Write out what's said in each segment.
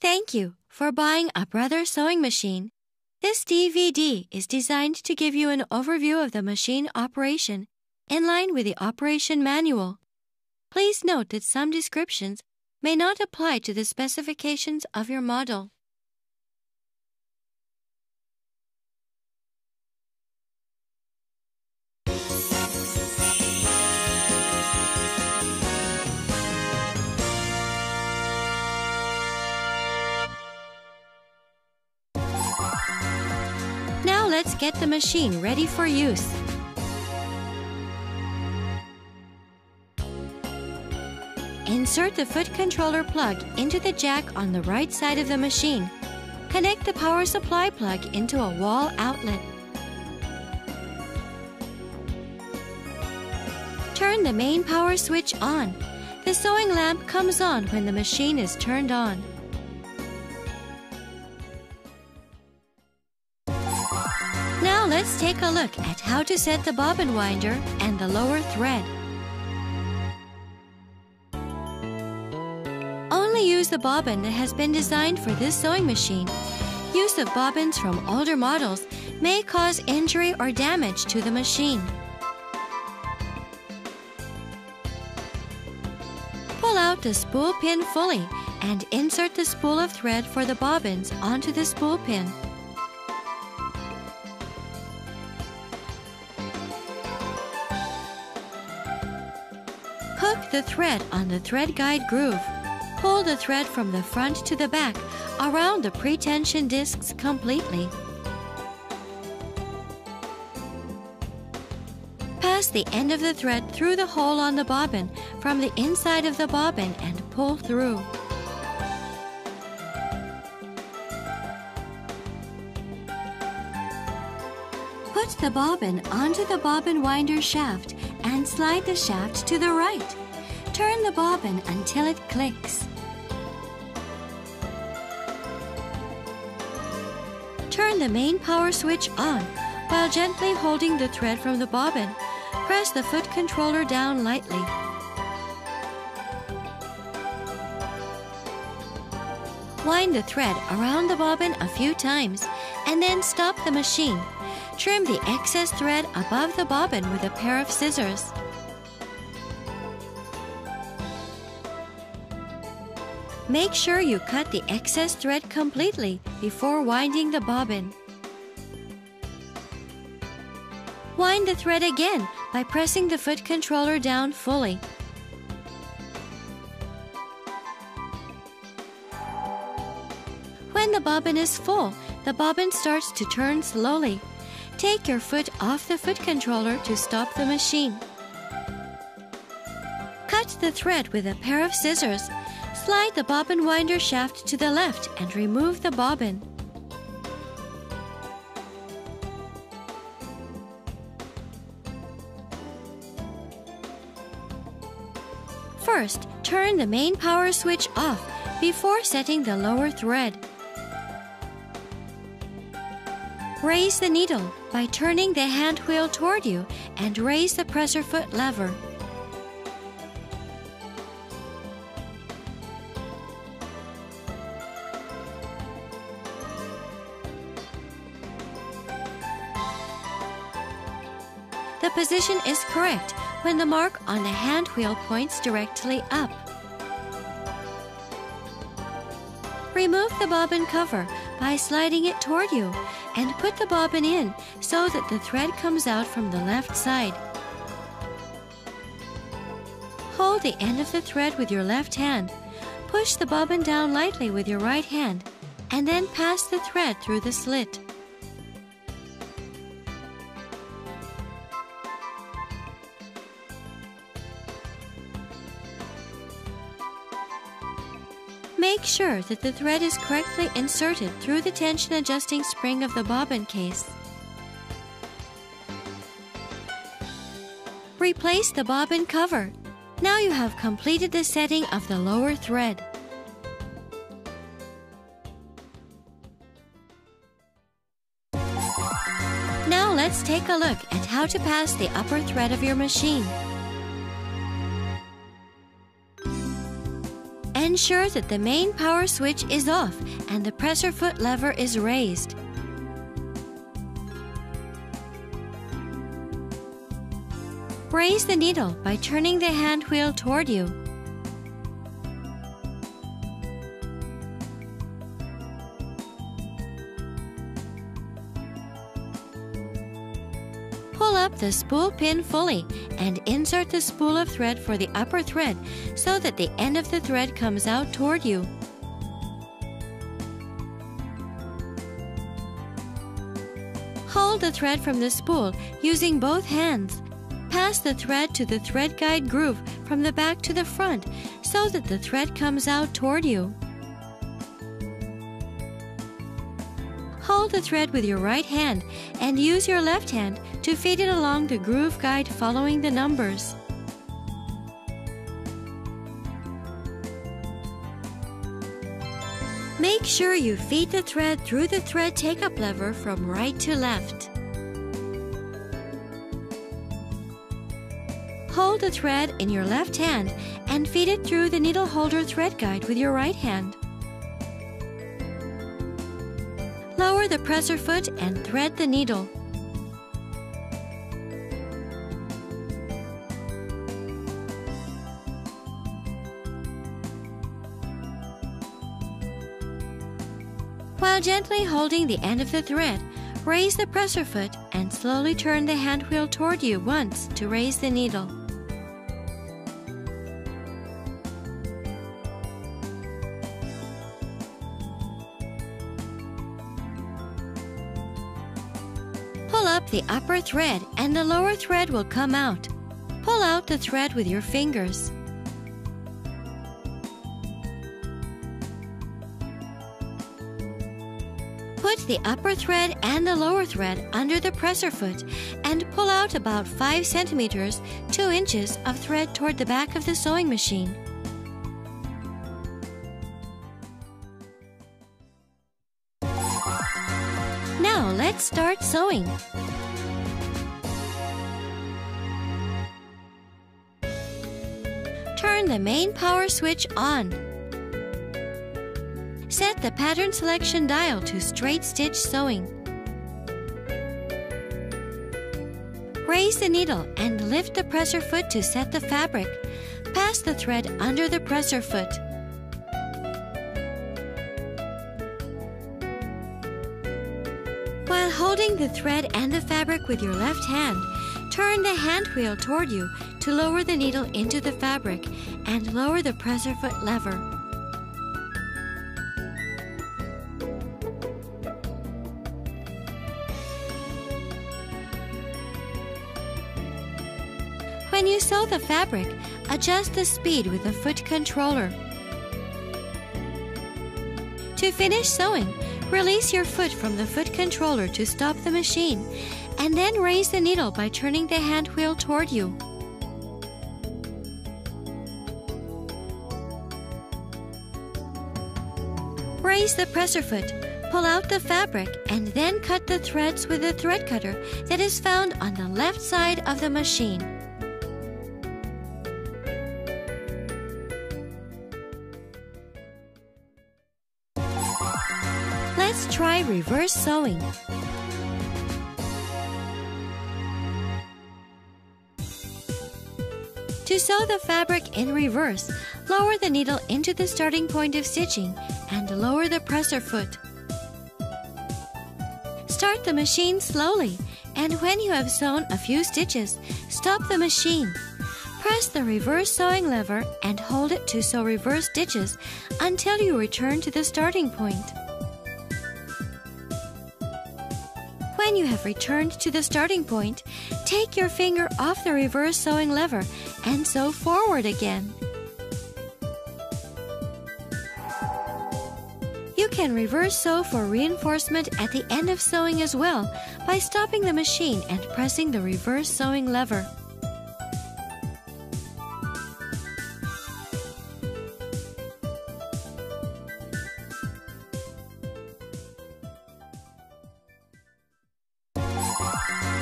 Thank you for buying a Brother sewing machine. This DVD is designed to give you an overview of the machine operation in line with the operation manual. Please note that some descriptions may not apply to the specifications of your model. Now let's get the machine ready for use. Insert the foot controller plug into the jack on the right side of the machine. Connect the power supply plug into a wall outlet. Turn the main power switch on. The sewing lamp comes on when the machine is turned on. Now let's take a look at how to set the bobbin winder and the lower thread. Only use the bobbin that has been designed for this sewing machine. Use of bobbins from older models may cause injury or damage to the machine. Pull out the spool pin fully and insert the spool of thread for the bobbins onto the spool pin. Hook the thread on the thread guide groove. Pull the thread from the front to the back around the pre-tension discs completely. Pass the end of the thread through the hole on the bobbin from the inside of the bobbin and pull through. Put the bobbin onto the bobbin winder shaft and slide the shaft to the right. Turn the bobbin until it clicks. Turn the main power switch on while gently holding the thread from the bobbin. Press the foot controller down lightly. Wind the thread around the bobbin a few times and then stop the machine. Trim the excess thread above the bobbin with a pair of scissors. Make sure you cut the excess thread completely before winding the bobbin. Wind the thread again by pressing the foot controller down fully. When the bobbin is full, the bobbin starts to turn slowly. Take your foot off the foot controller to stop the machine. Cut the thread with a pair of scissors. Slide the bobbin winder shaft to the left and remove the bobbin. First, turn the main power switch off before setting the lower thread. Raise the needle by turning the hand wheel toward you and raise the presser foot lever. The position is correct when the mark on the hand wheel points directly up. Remove the bobbin cover by sliding it toward you and put the bobbin in so that the thread comes out from the left side. Hold the end of the thread with your left hand. Push the bobbin down lightly with your right hand and then pass the thread through the slit. Make sure that the thread is correctly inserted through the tension adjusting spring of the bobbin case. Replace the bobbin cover. Now you have completed the setting of the lower thread. Now let's take a look at how to pass the upper thread of your machine. Ensure that the main power switch is off and the presser foot lever is raised. Raise the needle by turning the hand wheel toward you. Pull up the spool pin fully and insert the spool of thread for the upper thread so that the end of the thread comes out toward you. Hold the thread from the spool using both hands. Pass the thread to the thread guide groove from the back to the front so that the thread comes out toward you. Hold the thread with your right hand and use your left hand to feed it along the groove guide following the numbers. Make sure you feed the thread through the thread take-up lever from right to left. Hold the thread in your left hand and feed it through the needle holder thread guide with your right hand. Lower the presser foot and thread the needle. While gently holding the end of the thread, raise the presser foot and slowly turn the hand wheel toward you once to raise the needle. Pull up the upper thread and the lower thread will come out. Pull out the thread with your fingers. Put the upper thread and the lower thread under the presser foot and pull out about 5 centimeters, 2 inches of thread toward the back of the sewing machine. Now let's start sewing. Turn the main power switch on. Set the pattern selection dial to straight stitch sewing. Raise the needle and lift the presser foot to set the fabric. Pass the thread under the presser foot. While holding the thread and the fabric with your left hand, turn the hand wheel toward you to lower the needle into the fabric and lower the presser foot lever. When you sew the fabric, adjust the speed with the foot controller. To finish sewing, release your foot from the foot controller to stop the machine, and then raise the needle by turning the hand wheel toward you. Raise the presser foot, pull out the fabric, and then cut the threads with the thread cutter that is found on the left side of the machine. Let's try reverse sewing. To sew the fabric in reverse, lower the needle into the starting point of stitching and lower the presser foot. Start the machine slowly, and when you have sewn a few stitches, stop the machine. Press the reverse sewing lever and hold it to sew reverse stitches until you return to the starting point. When you have returned to the starting point, take your finger off the reverse sewing lever and sew forward again. You can reverse sew for reinforcement at the end of sewing as well by stopping the machine and pressing the reverse sewing lever.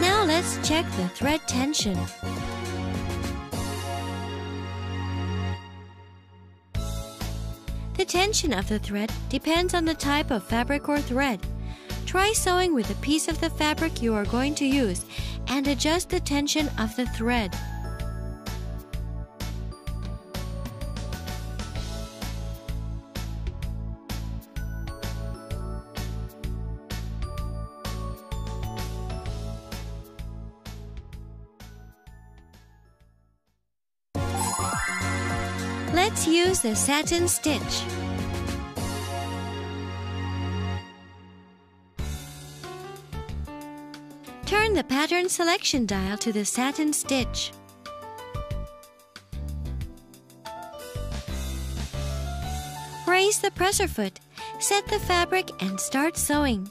Now let's check the thread tension. The tension of the thread depends on the type of fabric or thread. Try sewing with a piece of the fabric you are going to use and adjust the tension of the thread. Let's use the satin stitch. Turn the pattern selection dial to the satin stitch. Raise the presser foot, set the fabric and start sewing.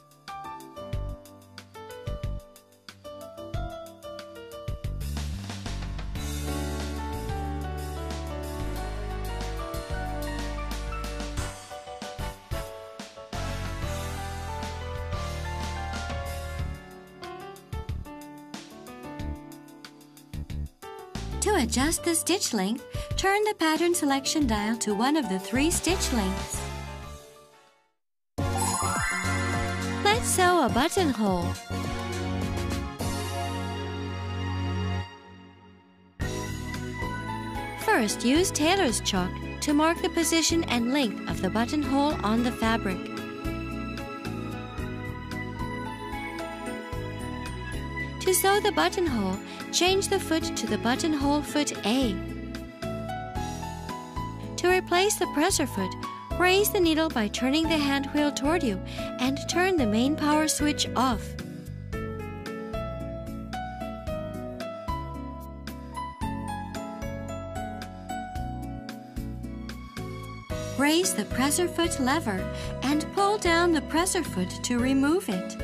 To adjust the stitch length, turn the pattern selection dial to one of the 3 stitch lengths. Let's sew a buttonhole. First, use tailor's chalk to mark the position and length of the buttonhole on the fabric. To sew the buttonhole, change the foot to the buttonhole foot A. To replace the presser foot, raise the needle by turning the hand wheel toward you and turn the main power switch off. Raise the presser foot lever and pull down the presser foot to remove it.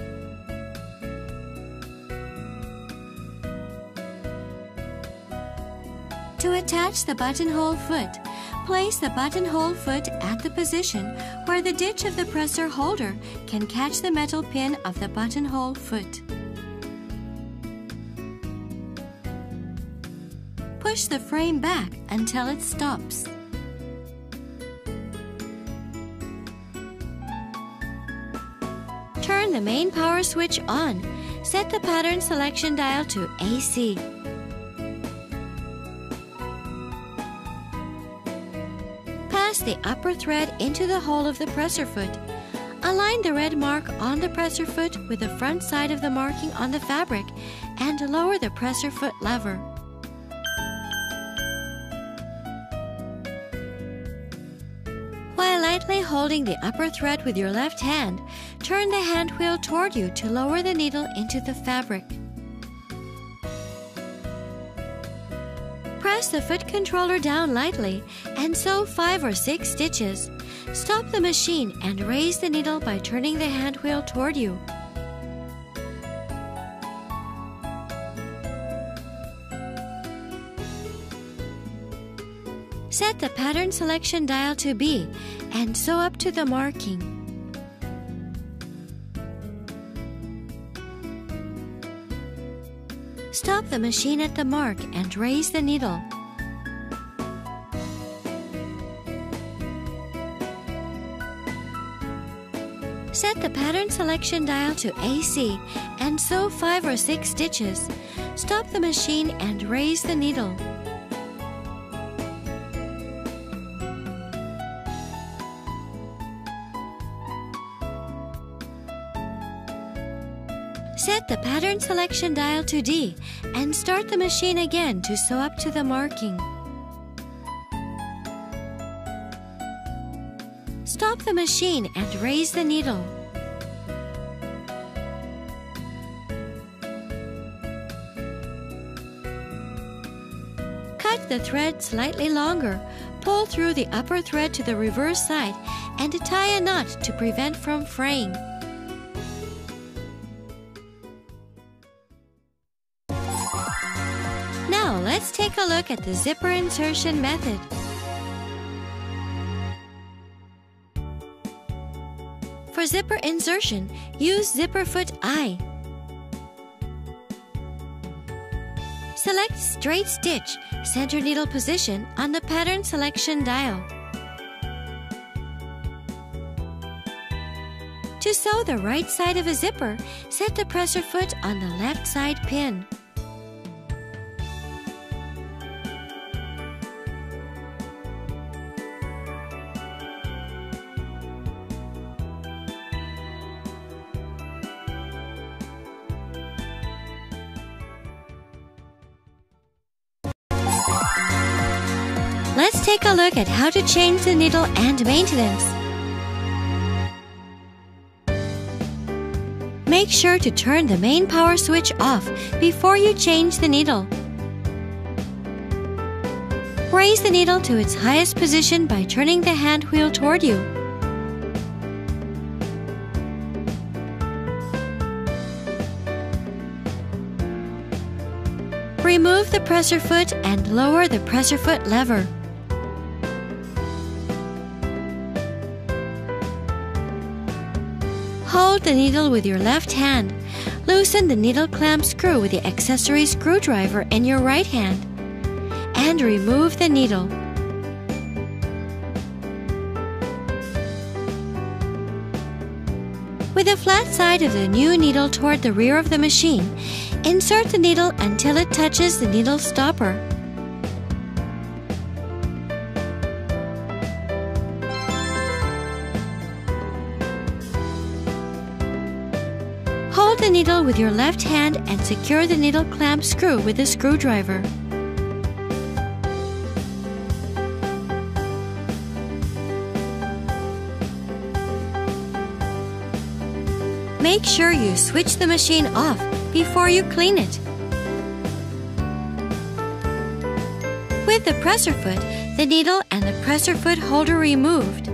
To attach the buttonhole foot, place the buttonhole foot at the position where the ditch of the presser holder can catch the metal pin of the buttonhole foot. Push the frame back until it stops. Turn the main power switch on. Set the pattern selection dial to AC. Pass the upper thread into the hole of the presser foot. Align the red mark on the presser foot with the front side of the marking on the fabric and lower the presser foot lever. While lightly holding the upper thread with your left hand, turn the hand wheel toward you to lower the needle into the fabric. Press the foot controller down lightly and sew 5 or 6 stitches. Stop the machine and raise the needle by turning the hand wheel toward you. Set the pattern selection dial to B and sew up to the marking. Stop the machine at the mark and raise the needle. Set the pattern selection dial to AC and sew 5 or 6 stitches. Stop the machine and raise the needle. Set the pattern selection dial to D and start the machine again to sew up to the marking. Stop the machine and raise the needle. Cut the thread slightly longer. Pull through the upper thread to the reverse side and tie a knot to prevent from fraying. Now let's take a look at the zipper insertion method. For zipper insertion, use zipper foot I. Select straight stitch, center needle position on the pattern selection dial. To sew the right side of a zipper, set the presser foot on the left side pin. Let's take a look at how to change the needle and maintenance. Make sure to turn the main power switch off before you change the needle. Raise the needle to its highest position by turning the hand wheel toward you. Remove the presser foot and lower the presser foot lever. Hold the needle with your left hand. Loosen the needle clamp screw with the accessory screwdriver in your right hand. And remove the needle. With the flat side of the new needle toward the rear of the machine, insert the needle until it touches the needle stopper. Hold the needle with your left hand and secure the needle clamp screw with the screwdriver. Make sure you switch the machine off before you clean it. With the presser foot, the needle and the presser foot holder removed.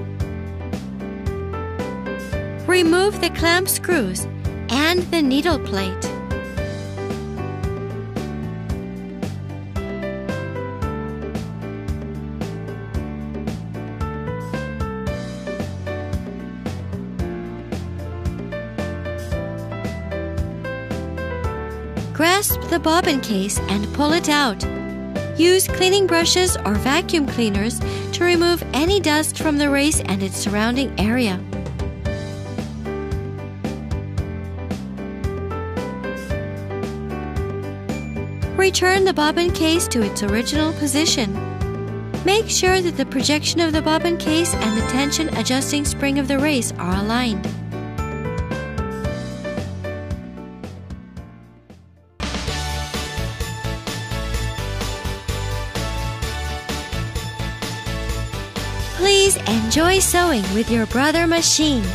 Remove the clamp screws and the needle plate. Grasp the bobbin case and pull it out. Use cleaning brushes or vacuum cleaners to remove any dust from the race and its surrounding area. Return the bobbin case to its original position. Make sure that the projection of the bobbin case and the tension adjusting spring of the race are aligned. Please enjoy sewing with your brother machine.